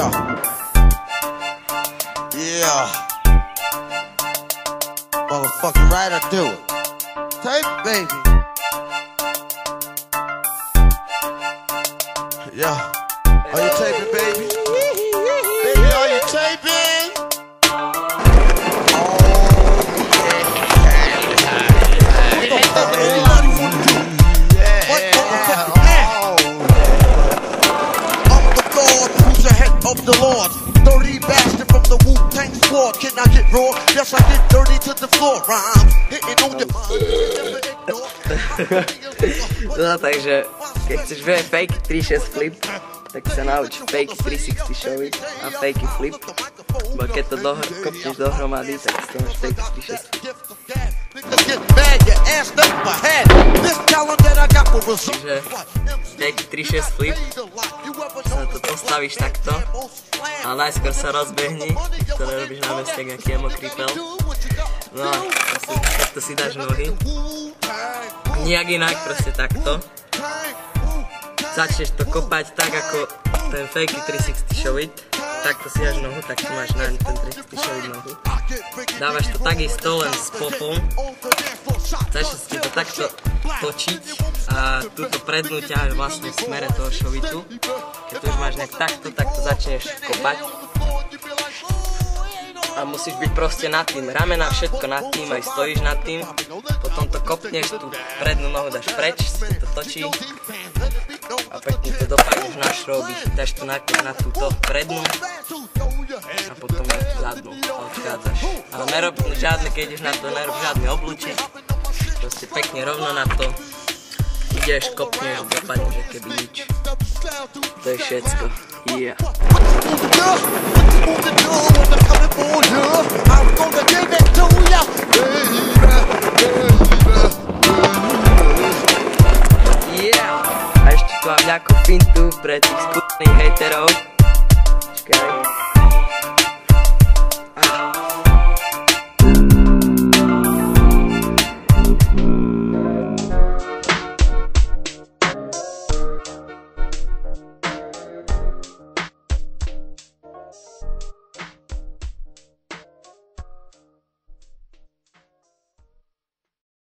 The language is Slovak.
Yeah. Motherfucking right, I do it. Tape it, baby. Yeah. Are you taping, baby? Baby, are you taping? Of the Lord, dirty bastard from the Wu-Tang squad. Can I get raw? Yes, I get dirty to the floor. Rhymes hitting on your No, takže keď chceš vedieť fake 3-6 flip, tak sa nauč fake 360 showy a fake flip. Bo keď to kopneš dohromady, tak si to máš fake 3-6 flip. Takže fake 3-6 flip, sa to postavíš takto a najskôr sa rozbehni, to nerobíš na meste, aký je mokrý pel. No a takto si dáš nohy, nijak inak, proste takto. Začneš to kopať tak ako ten fake 360 show it, takto si dáš nohu, tak tu máš na ten 360 show it nohu. Dávaš to takisto len s popom, začneš si to takto točiť a túto prednú ťaháš vlastne v smere toho šovitu. Keď to už máš nejak takto, tak to začneš kopať. A musíš byť proste nad tým, ramena všetko nad tým, aj stojíš nad tým. Potom to kopneš, tú prednú nohu dáš preč, si to točí. A pekne to dopadneš na šroby, dáš to na túto prednú. A potom na tú zadnú a odchádzaš. Ale nerob žiadne, keď ideš na to, nerob žiadne oblúček. Proste pekne rovno na to. Ideš, kopneš, dopadneš, že keby nič. To je všetko. Yeah. Yeah. A ešte tu mám nejakú fintu pre tých